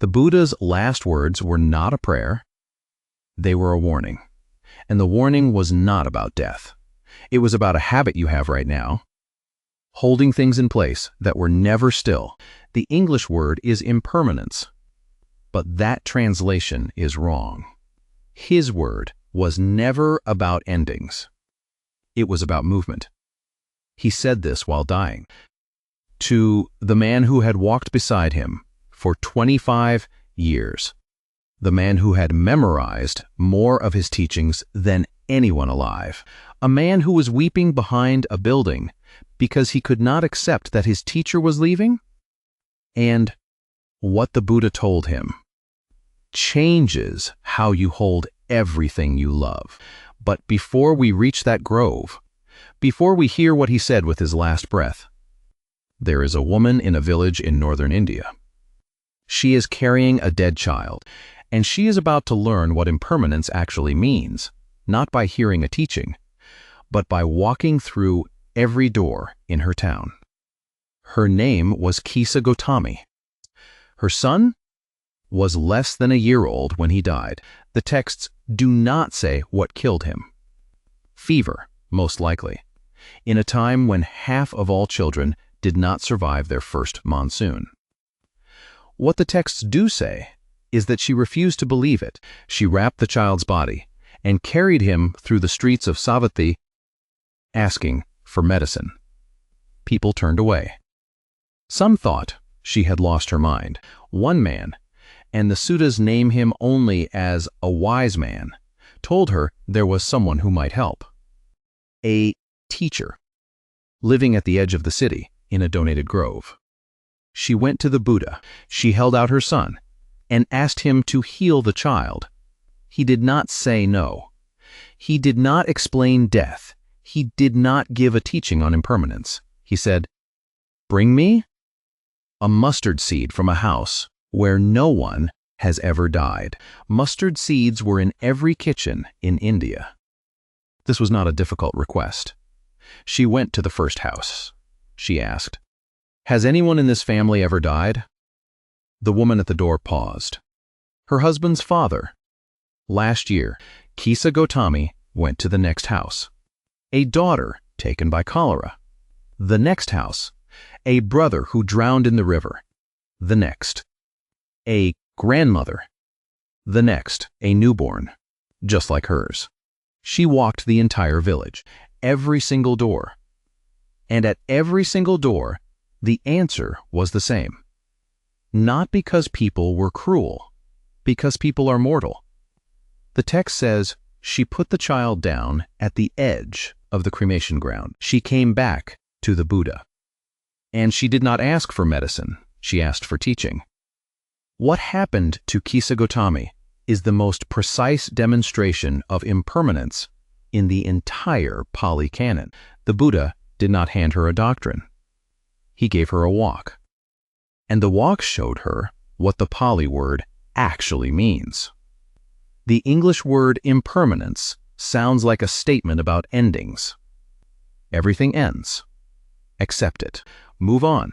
The Buddha's last words were not a prayer, they were a warning. And the warning was not about death. It was about a habit you have right now, holding things in place that were never still. The English word is impermanence, but that translation is wrong. His word was never about endings. It was about movement. He said this while dying to the man who had walked beside him for 25 years, the man who had memorized more of his teachings than anyone alive, a man who was weeping behind a building because he could not accept that his teacher was leaving. And what the Buddha told him changes how you hold everything you love. But before we reach that grove, before we hear what he said with his last breath, there is a woman in a village in northern India. She is carrying a dead child, and she is about to learn what impermanence actually means, not by hearing a teaching, but by walking through every door in her town. Her name was Kisa Gotami. Her son was less than a year old when he died. The texts do not say what killed him. Fever, most likely, in a time when half of all children did not survive their first monsoon. What the texts do say is that she refused to believe it. She wrapped the child's body and carried him through the streets of Savatthi, asking for medicine. People turned away. Some thought she had lost her mind. One man, and the suttas name him only as a wise man, told her there was someone who might help. A teacher, living at the edge of the city in a donated grove. She went to the Buddha. She held out her son and asked him to heal the child. He did not say no. He did not explain death. He did not give a teaching on impermanence. He said, "Bring me a mustard seed from a house where no one has ever died." Mustard seeds were in every kitchen in India. This was not a difficult request. She went to the first house. She asked, "Has anyone in this family ever died?" The woman at the door paused. Her husband's father. Last year, Kisa Gotami went to the next house. A daughter taken by cholera. The next house. A brother who drowned in the river. The next. A grandmother. The next, a newborn, just like hers. She walked the entire village, every single door. And at every single door, the answer was the same. Not because people were cruel, because people are mortal. The text says she put the child down at the edge of the cremation ground. She came back to the Buddha. And she did not ask for medicine, she asked for teaching. What happened to Kisa Gotami is the most precise demonstration of impermanence in the entire Pali Canon. The Buddha did not hand her a doctrine. He gave her a walk. And the walk showed her what the Pali word actually means. The English word impermanence sounds like a statement about endings. Everything ends. Accept it. Move on.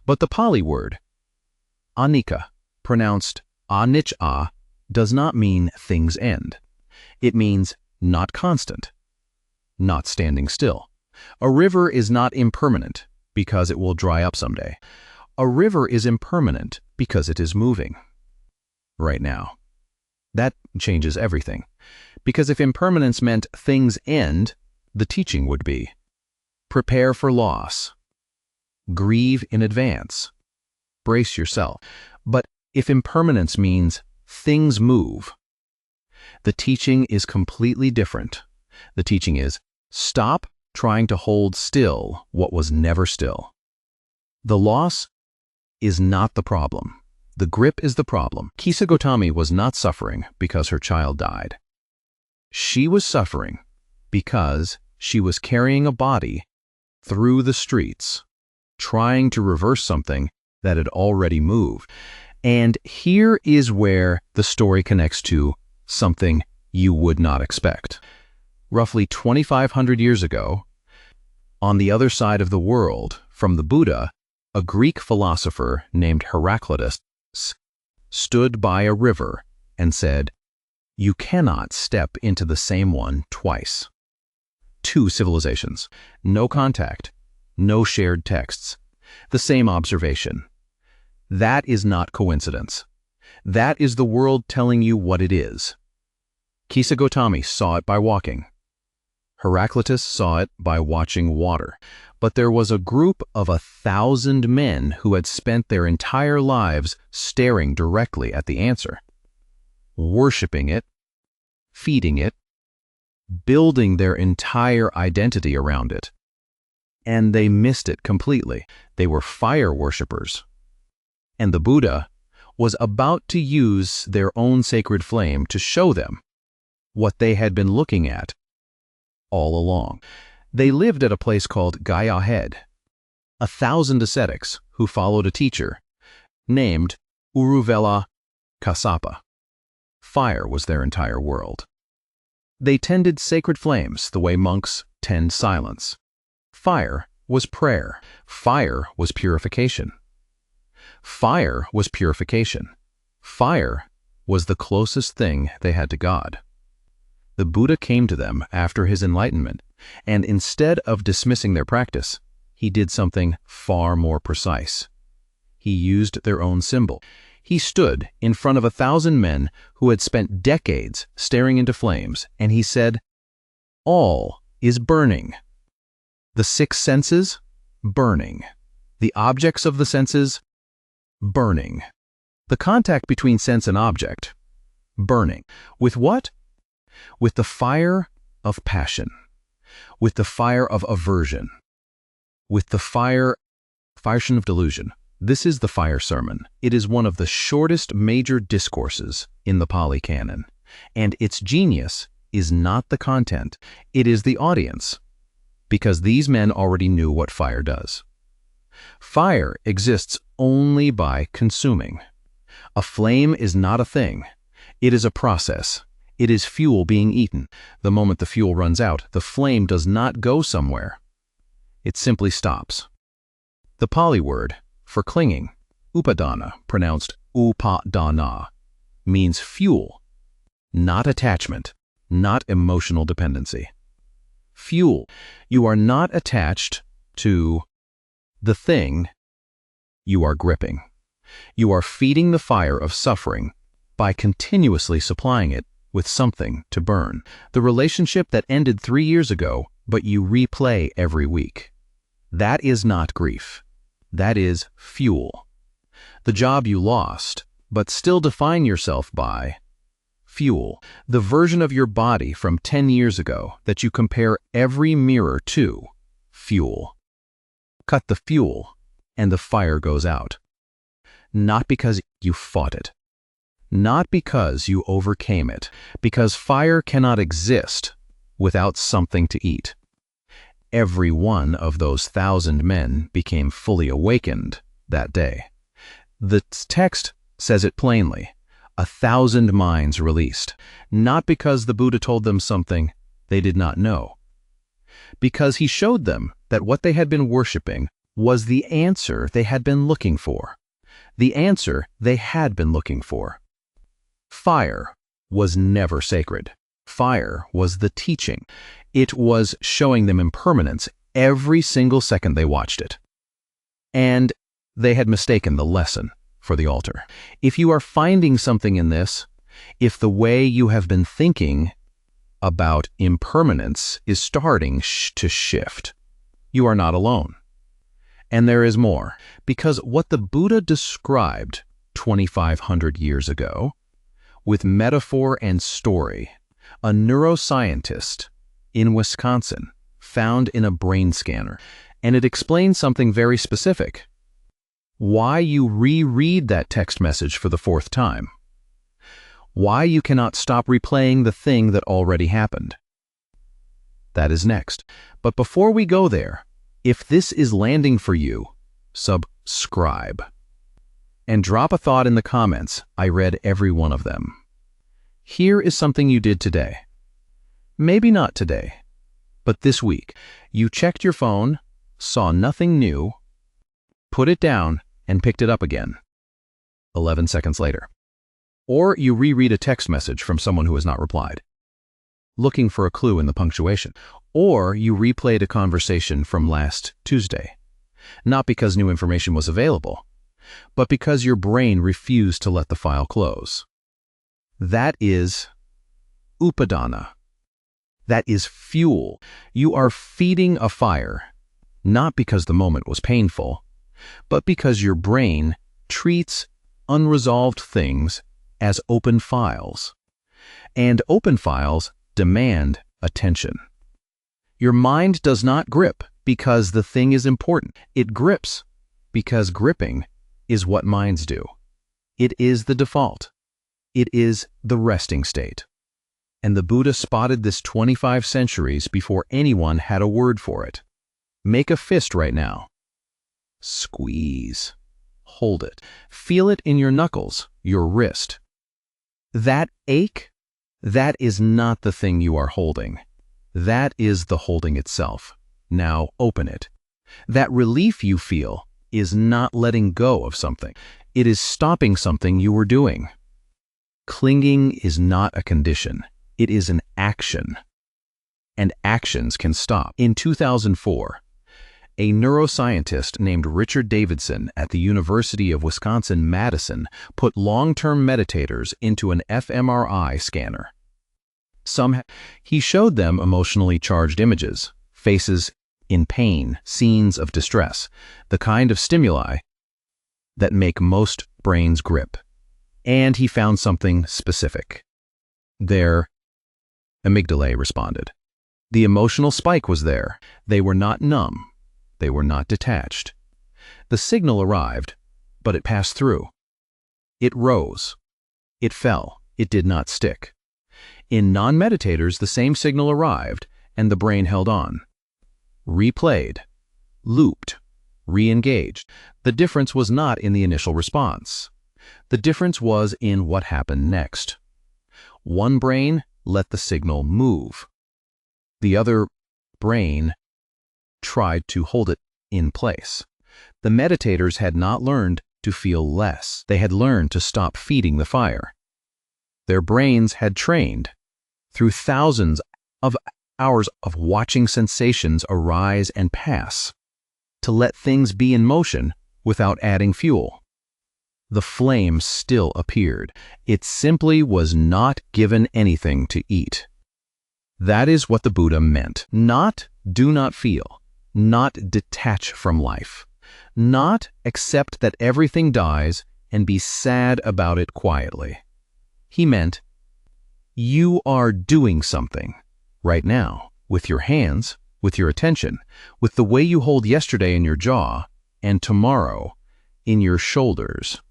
But the Pali word, anicca, pronounced anicca, does not mean things end. It means not constant, not standing still. A river is not impermanent because it will dry up someday. A river is impermanent because it is moving right now. That changes everything. Because if impermanence meant things end, the teaching would be, prepare for loss, grieve in advance, brace yourself. But if impermanence means things move, the teaching is completely different. The teaching is, stop trying to hold still what was never still. The loss is not the problem. The grip is the problem. Kisa Gotami was not suffering because her child died. She was suffering because she was carrying a body through the streets, trying to reverse something that had already moved. And here is where the story connects to something you would not expect. Roughly 2,500 years ago, on the other side of the world from the Buddha, a Greek philosopher named Heraclitus stood by a river and said, "You cannot step into the same one twice." Two civilizations, no contact, no shared texts, the same observation. That is not coincidence. That is the world telling you what it is. Kisa Gotami saw it by walking. Heraclitus saw it by watching water. But there was a group of 1,000 men who had spent their entire lives staring directly at the answer, worshiping it, feeding it, building their entire identity around it. And they missed it completely. They were fire worshippers. And the Buddha was about to use their own sacred flame to show them what they had been looking at all along. They lived at a place called Gaya Head, 1,000 ascetics who followed a teacher named Uruvela Kassapa. Fire was their entire world. They tended sacred flames the way monks tend silence. Fire was prayer. Fire was purification. Fire was purification. Fire was the closest thing they had to God. The Buddha came to them after his enlightenment, and instead of dismissing their practice, he did something far more precise. He used their own symbol. He stood in front of 1,000 men who had spent decades staring into flames, and he said, "All is burning. The 6 senses, burning. The objects of the senses, burning. The contact between sense and object, burning. With what? With the fire of passion. With the fire of aversion. With the fire of delusion." This is the fire sermon. It is one of the shortest major discourses in the Pali Canon, and its genius is not the content, it is the audience, because these men already knew what fire does. Fire exists only by consuming. A flame is not a thing. It is a process. It is fuel being eaten. The moment the fuel runs out, the flame does not go somewhere. It simply stops. The Pali word for clinging, upadana, pronounced upadana, means fuel, not attachment, not emotional dependency. Fuel. You are not attached to the thing you are gripping. You are feeding the fire of suffering by continuously supplying it with something to burn. The relationship that ended 3 years ago, but you replay every week. That is not grief. That is fuel. The job you lost, but still define yourself by, fuel. The version of your body from 10 years ago that you compare every mirror to, fuel. Cut the fuel, and the fire goes out. Not because you fought it. Not because you overcame it. Because fire cannot exist without something to eat. Every one of those 1,000 men became fully awakened that day. The text says it plainly, 1,000 minds released, not because the Buddha told them something they did not know, because he showed them that what they had been worshiping was the answer they had been looking for. The answer they had been looking for. Fire was never sacred. Fire was the teaching. It was showing them impermanence every single second they watched it. And they had mistaken the lesson for the altar. If you are finding something in this, if the way you have been thinking about impermanence is starting to shift, you are not alone. And there is more, because what the Buddha described 2,500 years ago, with metaphor and story, a neuroscientist in Wisconsin found in a brain scanner, and it explains something very specific. Why you reread that text message for the 4th time. Why you cannot stop replaying the thing that already happened. That is next. But before we go there, if this is landing for you, subscribe. And drop a thought in the comments. I read every one of them. Here is something you did today. Maybe not today, but this week. You checked your phone, saw nothing new, put it down, and picked it up again. 11 seconds later. Or you reread a text message from someone who has not replied, looking for a clue in the punctuation. Or you replayed a conversation from last Tuesday, not because new information was available, but because your brain refused to let the file close. That is upadana. That is fuel. You are feeding a fire, not because the moment was painful, but because your brain treats unresolved things as open files. And open files demand attention. Your mind does not grip because the thing is important. It grips because gripping is what minds do. It is the default. It is the resting state. And the Buddha spotted this 25 centuries before anyone had a word for it. Make a fist right now. Squeeze. Hold it. Feel it in your knuckles, your wrist. That ache, that is not the thing you are holding. That is the holding itself. Now open it. That relief you feel is not letting go of something. It is stopping something you were doing. Clinging is not a condition. It is an action. And actions can stop. In 2004, a neuroscientist named Richard Davidson at the University of Wisconsin-Madison put long-term meditators into an fMRI scanner. He showed them emotionally charged images, faces in pain, scenes of distress, the kind of stimuli that make most brains grip. And he found something specific. Their amygdalae responded. The emotional spike was there. They were not numb. They were not detached. The signal arrived, but it passed through. It rose. It fell. It did not stick. In non-meditators, the same signal arrived, and the brain held on. Replayed, looped, re-engaged. The difference was not in the initial response. The difference was in what happened next. One brain let the signal move. The other brain tried to hold it in place. The meditators had not learned to feel less. They had learned to stop feeding the fire. Their brains had trained through thousands of hours of watching sensations arise and pass to let things be in motion without adding fuel. The flame still appeared. It simply was not given anything to eat. That is what the Buddha meant. Not do not feel, not detach from life, not accept that everything dies and be sad about it quietly. He meant, you are doing something right now with your hands, with your attention, with the way you hold yesterday in your jaw and tomorrow in your shoulders.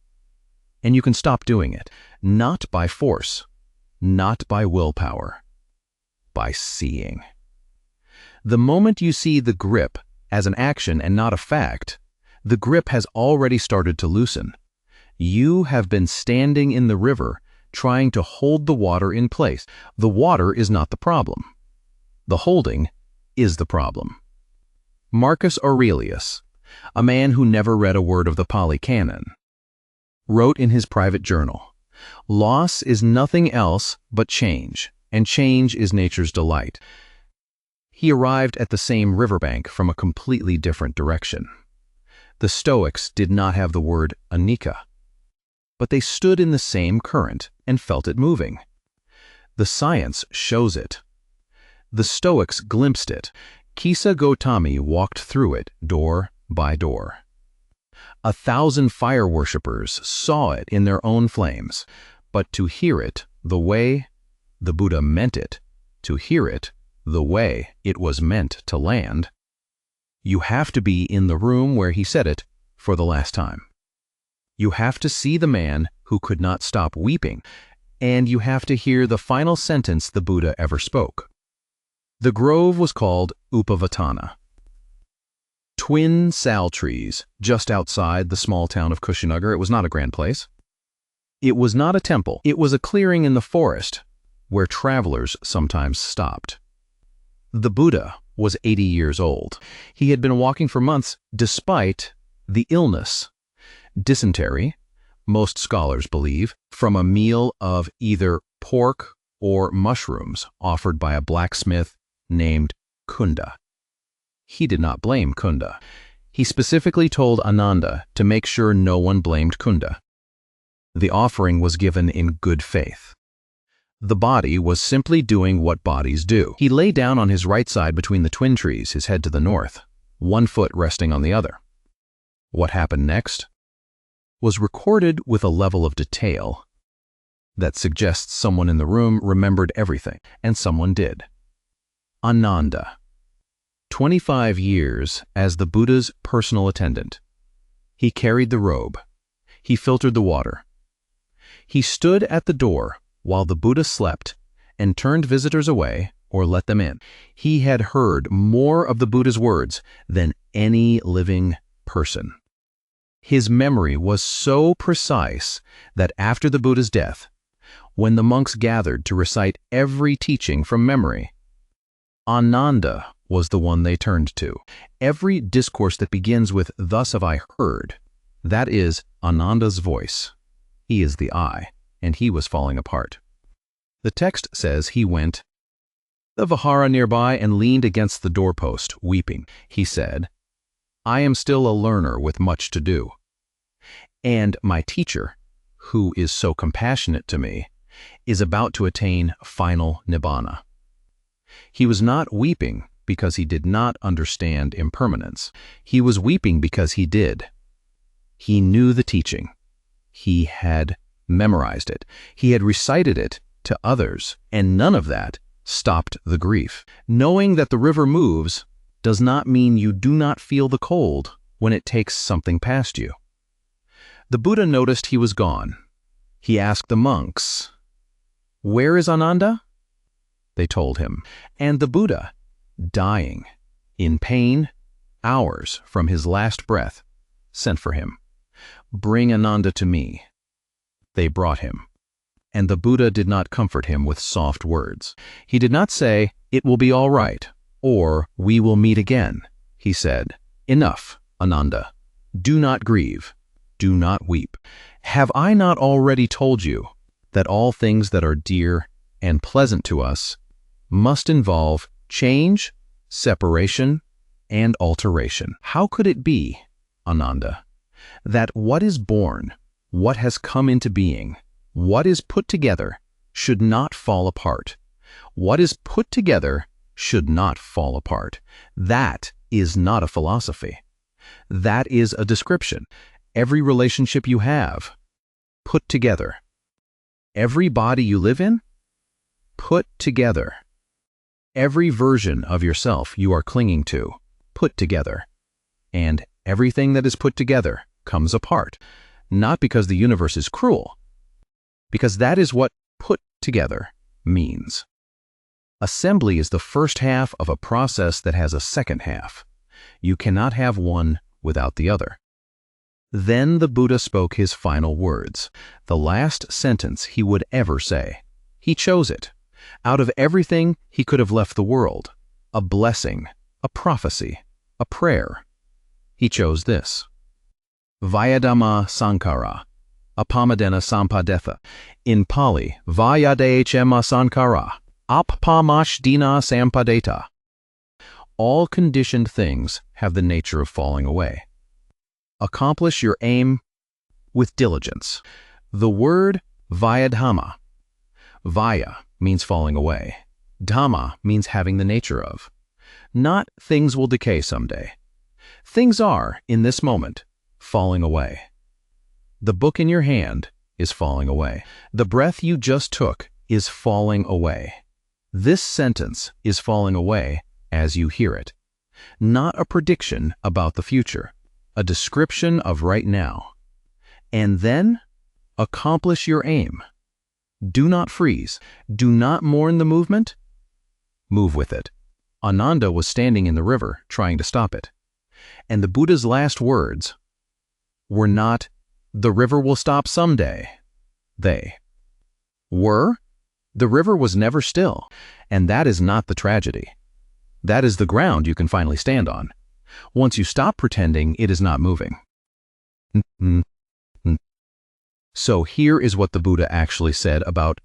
And you can stop doing it, not by force, not by willpower, by seeing. The moment you see the grip as an action and not a fact, the grip has already started to loosen. You have been standing in the river trying to hold the water in place. The water is not the problem. The holding is the problem. Marcus Aurelius, a man who never read a word of the Pali Canon, wrote in his private journal, "Loss is nothing else but change, and change is nature's delight." He arrived at the same riverbank from a completely different direction. The Stoics did not have the word anicca, but they stood in the same current and felt it moving. The science shows it. The Stoics glimpsed it. Kisa Gotami walked through it door by door. 1,000 fire worshippers saw it in their own flames, but to hear it the way the Buddha meant it, to hear it the way it was meant to land, you have to be in the room where he said it for the last time. You have to see the man who could not stop weeping, and you have to hear the final sentence the Buddha ever spoke. The grove was called Upavatana. Twin sal trees just outside the small town of Kushinagar. It was not a grand place. It was not a temple. It was a clearing in the forest where travelers sometimes stopped. The Buddha was 80 years old. He had been walking for months despite the illness, dysentery, most scholars believe, from a meal of either pork or mushrooms offered by a blacksmith named Kunda. He did not blame Kunda. He specifically told Ananda to make sure no one blamed Kunda. The offering was given in good faith. The body was simply doing what bodies do. He lay down on his right side between the twin trees, his head to the north, one foot resting on the other. What happened next was recorded with a level of detail that suggests someone in the room remembered everything, and someone did. Ananda, 25 years as the Buddha's personal attendant. He carried the robe. He filtered the water. He stood at the door while the Buddha slept and turned visitors away or let them in. He had heard more of the Buddha's words than any living person. His memory was so precise that after the Buddha's death, when the monks gathered to recite every teaching from memory, Ananda was the one they turned to. Every discourse that begins with "Thus have I heard," that is Ananda's voice. He is the I, and he was falling apart. The text says he went the vihara nearby and leaned against the doorpost, weeping. He said, "I am still a learner with much to do. And my teacher, who is so compassionate to me, is about to attain final nibbana." He was not weeping because he did not understand impermanence. He was weeping because he did. He knew the teaching. He had memorized it. He had recited it to others, and none of that stopped the grief. Knowing that the river moves does not mean you do not feel the cold when it takes something past you. The Buddha noticed he was gone. He asked the monks, "Where is Ananda?" They told him, and the Buddha, dying, in pain, hours from his last breath, sent for him. "Bring Ananda to me." They brought him, and the Buddha did not comfort him with soft words. He did not say, "It will be all right," or "We will meet again." He said, "Enough, Ananda. Do not grieve. Do not weep. Have I not already told you that all things that are dear and pleasant to us must involve change, separation, and alteration? How could it be, Ananda, that what is born, what has come into being, what is put together, should not fall apart? What is put together should not fall apart. That is not a philosophy. That is a description. Every relationship you have, put together. Every body you live in, put together. Every version of yourself you are clinging to, put together. And everything that is put together comes apart, not because the universe is cruel, because that is what put together means. Assembly is the first half of a process that has a second half. You cannot have one without the other. Then the Buddha spoke his final words, the last sentence he would ever say. He chose it. Out of everything, he could have left the world. A blessing, a prophecy, a prayer. He chose this. Vayadhamma Sankara, Apamadena Sampadetha. In Pali, Vayadhma Sankara, Appamashdina Sampadeta. All conditioned things have the nature of falling away. Accomplish your aim with diligence. The word Vayadhamma. Vaya means falling away. Dhamma means having the nature of. Not things will decay someday. Things are, in this moment, falling away. The book in your hand is falling away. The breath you just took is falling away. This sentence is falling away as you hear it. Not a prediction about the future. A description of right now. And then, accomplish your aim. Do not freeze. Do not mourn the movement. Move with it. Ananda was standing in the river, trying to stop it. And the Buddha's last words were not, "The river will stop someday." They were, "The river was never still." And that is not the tragedy. That is the ground you can finally stand on. Once you stop pretending it is not moving. So here is what the Buddha actually said about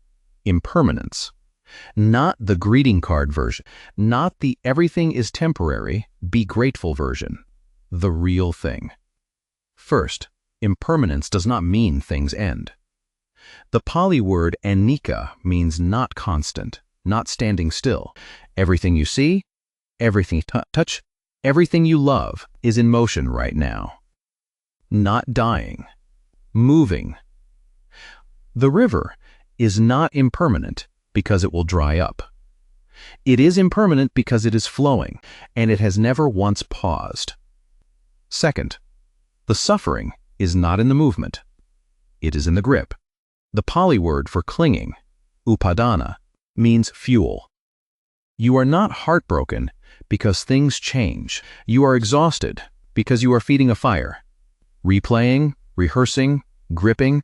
impermanence. Not the greeting card version, not the everything is temporary, be grateful version. The real thing. First, impermanence does not mean things end. The Pali word anicca means not constant, not standing still. Everything you see, everything you touch, everything you love is in motion right now. Not dying, moving. The river is not impermanent because it will dry up. It is impermanent because it is flowing, and it has never once paused. Second, the suffering is not in the movement. It is in the grip. The Pali word for clinging, upadana, means fuel. You are not heartbroken because things change. You are exhausted because you are feeding a fire, replaying, rehearsing, gripping,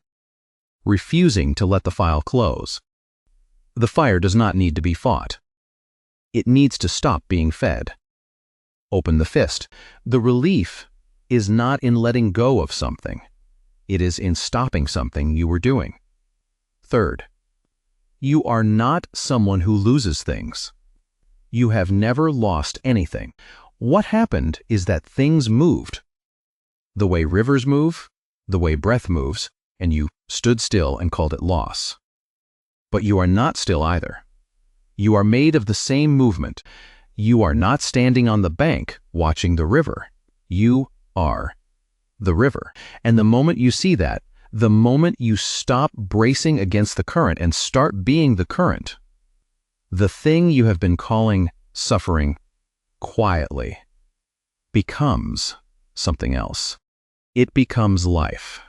refusing to let the file close. The fire does not need to be fought. It needs to stop being fed. Open the fist. The relief is not in letting go of something. It is in stopping something you were doing. Third, you are not someone who loses things. You have never lost anything. What happened is that things moved. The way rivers move, the way breath moves, and you stood still and called it loss. But you are not still either. You are made of the same movement. You are not standing on the bank watching the river. You are the river. And the moment you see that, the moment you stop bracing against the current and start being the current, the thing you have been calling suffering quietly becomes something else. It becomes life,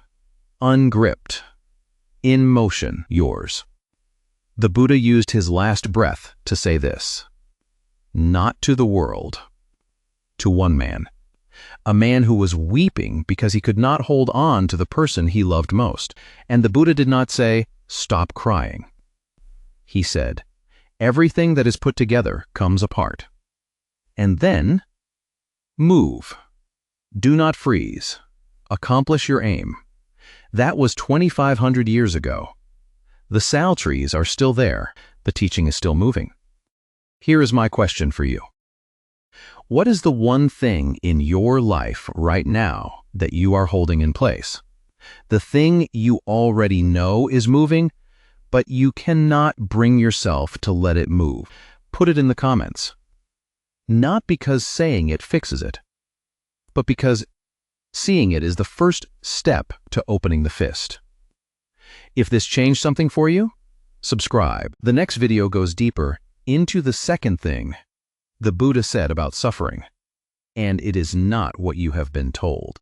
ungripped, in motion, yours. The Buddha used his last breath to say this, not to the world, to one man, a man who was weeping because he could not hold on to the person he loved most. And the Buddha did not say, stop crying. He said, everything that is put together comes apart. And then, move. Do not freeze. Accomplish your aim. That was 2,500 years ago. The sal trees are still there. The teaching is still moving. Here is my question for you. What is the one thing in your life right now that you are holding in place? The thing you already know is moving, but you cannot bring yourself to let it move. Put it in the comments. Not because saying it fixes it, but because seeing it is the first step to opening the fist. If this changed something for you, subscribe. The next video goes deeper into the second thing the Buddha said about suffering, and it is not what you have been told.